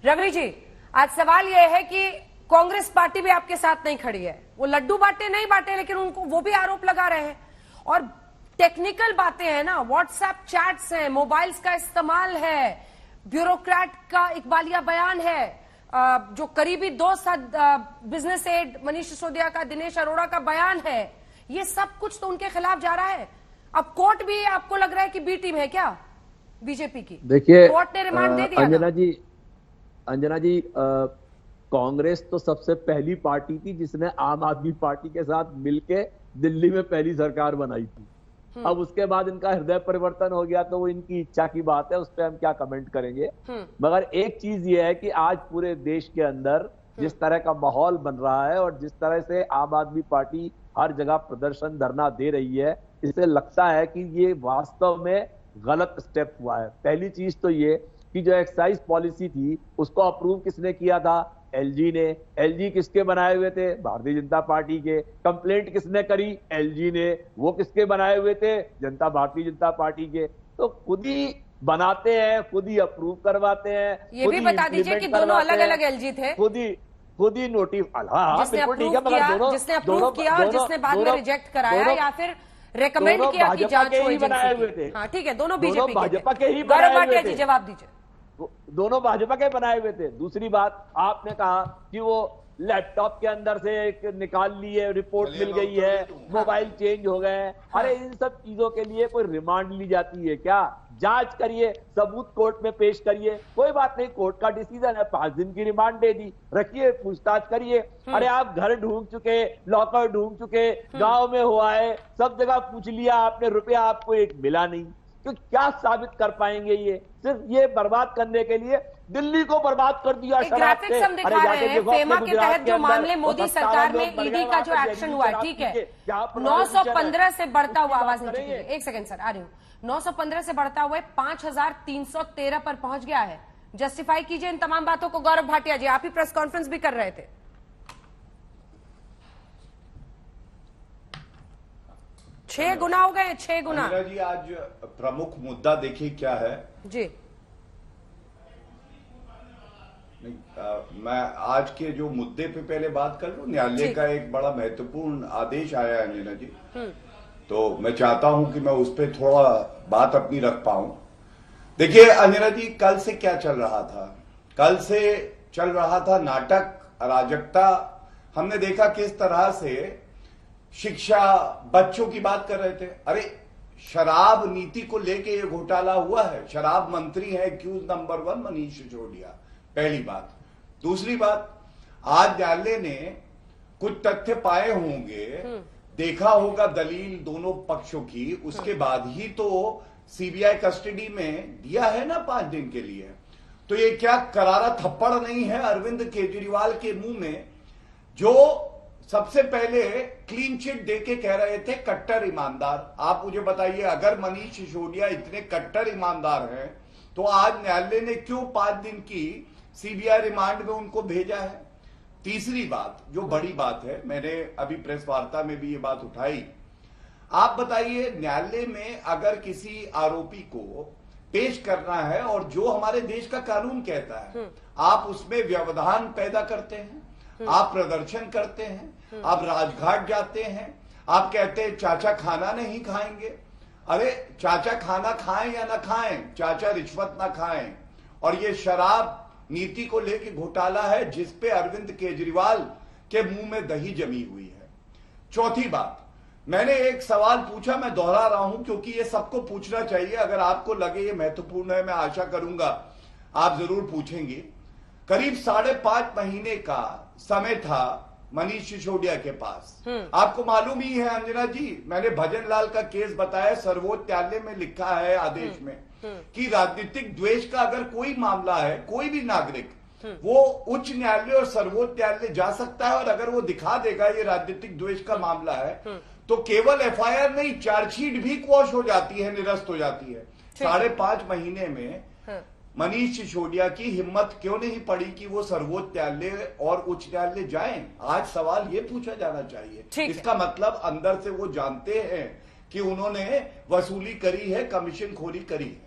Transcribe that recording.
रवि जी, आज सवाल यह है कि कांग्रेस पार्टी भी आपके साथ नहीं खड़ी है। वो लड्डू बांटे नहीं बांटे, लेकिन उनको वो भी आरोप लगा रहे हैं। और टेक्निकल बातें हैं ना, व्हाट्सएप चैट्स हैं, मोबाइल्स का इस्तेमाल है, ब्यूरोक्रेट का इकबालिया बयान है, जो करीबी दोस्त बिजनेस एड मनीष सिसोदिया का, दिनेश अरोड़ा का बयान है। ये सब कुछ तो उनके खिलाफ जा रहा है। अब कोर्ट भी आपको लग रहा है कि बी टीम है क्या बीजेपी की? देखिए, कोर्ट ने रिमांड दे दिया। अंजना जी, कांग्रेस तो सबसे पहली पार्टी थी जिसने आम आदमी पार्टी के साथ मिलके दिल्ली में पहली सरकार बनाई थी। अब उसके बाद इनका हृदय परिवर्तन हो गया तो वो इनकी इच्छा की बात है, उस पर हम क्या कमेंट करेंगे। मगर एक चीज ये है कि आज पूरे देश के अंदर जिस तरह का माहौल बन रहा है और जिस तरह से आम आदमी पार्टी हर जगह प्रदर्शन धरना दे रही है, इससे लगता है कि ये वास्तव में गलत स्टेप हुआ है। पहली चीज तो ये कि जो एक्साइज पॉलिसी थी उसको अप्रूव किसने किया था? एलजी ने। एलजी किसके बनाए हुए थे? भारतीय जनता पार्टी के। कंप्लेंट किसने करी? एलजी ने। वो किसके बनाए हुए थे? भारतीय जनता पार्टी के। तो खुद ही बनाते हैं, खुद ही अप्रूव करवाते हैं। ये भी बता दीजिए कि दोनों अलग अलग एलजी थे। खुद ही नोटिस, जिसने अप्रूव किया और जिसने बाद में रिजेक्ट कराया या फिर रेकमेंड किया कि जांच हो बनाए हुए थे। हाँ ठीक है, दोनों बीजेपी भाजपा के ही गौरव भाटिया जी जवाब दीजिए। दोनों भाजपा के बनाए हुए थे। दूसरी बात, आपने कहा कि वो लैपटॉप के अंदर से एक निकाल लिए, रिपोर्ट मिल गई है, मोबाइल चेंज हो गए हैं। अरे इन सब चीजों के लिए कोई रिमांड ली जाती है क्या? जांच करिए, सबूत कोर्ट में पेश करिए, कोई बात नहीं, कोर्ट का डिसीजन है, 5 दिन की रिमांड दे दी, रखिए, पूछताछ करिए। अरे आप घर ढूंढ चुके, लॉकर ढूंढ चुके, गांव में हुआ है, सब जगह पूछ लिया आपने, रुपया आपको एक मिला नहीं, तो क्या साबित कर पाएंगे? ये सिर्फ ये बर्बाद करने के लिए दिल्ली को बर्बाद कर दिया। ग्राफिक्स हम दिखा रहे हैं, फेमा के तहत जो मामले मोदी सरकार में ईडी का जो एक्शन हुआ है, ठीक है, 915 से बढ़ता हुआ, आवाज नहीं चुकी है, एक सेकंड सर, आ रही हूँ, 915 से बढ़ता हुआ 5313 पर पहुंच गया है। जस्टिफाई कीजिए इन तमाम बातों को। गौरव भाटिया जी, आप ही प्रेस कॉन्फ्रेंस भी कर रहे थे। 6 गुना हो गए, 6 गुना। जी, आज प्रमुख मुद्दा देखिए क्या है जी। मैं आज के जो मुद्दे पे पहले बात कर लूं। न्यायालय का एक बड़ा महत्वपूर्ण आदेश आया है अंजना जी, तो मैं चाहता हूं कि मैं उस पर थोड़ा बात अपनी रख पाऊं। देखिए अंजना जी, कल से क्या चल रहा था? कल से चल रहा था नाटक, अराजकता। हमने देखा किस तरह से शिक्षा, बच्चों की बात कर रहे थे। अरे शराब नीति को लेके ये घोटाला हुआ है, शराब मंत्री है एक्यूज नंबर 1 मनीष सिसोदिया, पहली बात। दूसरी बात, आज न्यायालय ने कुछ तथ्य पाए होंगे, देखा होगा दलील दोनों पक्षों की, उसके बाद ही तो सीबीआई कस्टडी में दिया है ना 5 दिन के लिए। तो ये क्या करारा थप्पड़ नहीं है अरविंद केजरीवाल के मुंह में, जो सबसे पहले क्लीन चिट देके कह रहे थे कट्टर ईमानदार? आप मुझे बताइए, अगर मनीष सिसोदिया इतने कट्टर ईमानदार हैं तो आज न्यायालय ने क्यों 5 दिन की सीबीआई रिमांड में उनको भेजा है? तीसरी बात, जो बड़ी बात है, मैंने अभी प्रेस वार्ता में भी ये बात उठाई, आप बताइए, न्यायालय में अगर किसी आरोपी को पेश करना है और जो हमारे देश का कानून कहता है, आप उसमें व्यवधान पैदा करते हैं, आप प्रदर्शन करते हैं, आप राजघाट जाते हैं, आप कहते हैं चाचा खाना नहीं खाएंगे। अरे चाचा खाना खाएं या ना खाएं, चाचा रिश्वत ना खाएं। और ये शराब नीति को लेकर घोटाला है जिसपे अरविंद केजरीवाल के मुंह में दही जमी हुई है। चौथी बात, मैंने एक सवाल पूछा, मैं दोहरा रहा हूं क्योंकि ये सबको पूछना चाहिए। अगर आपको लगे ये महत्वपूर्ण है, मैं आशा करूंगा आप जरूर पूछेंगे। करीब 5.5 महीने का समय था मनीष सिसोदिया के पास। आपको मालूम ही है अंजना जी, मैंने भजन लाल का केस बताया, सर्वोच्च न्यायालय में लिखा है आदेश में कि राजनीतिक द्वेष का अगर कोई मामला है, कोई भी नागरिक, वो उच्च न्यायालय और सर्वोच्च न्यायालय जा सकता है, और अगर वो दिखा देगा ये राजनीतिक द्वेष का मामला है तो केवल एफआईआर नहीं, चार्जशीट भी क्वॉश हो जाती है, निरस्त हो जाती है। 5.5 महीने में मनीष सिसोदिया की हिम्मत क्यों नहीं पड़ी कि वो सर्वोच्च न्यायालय और उच्च न्यायालय जाएं? आज सवाल ये पूछा जाना चाहिए। इसका मतलब अंदर से वो जानते हैं कि उन्होंने वसूली करी है, कमीशन खोरी करी है।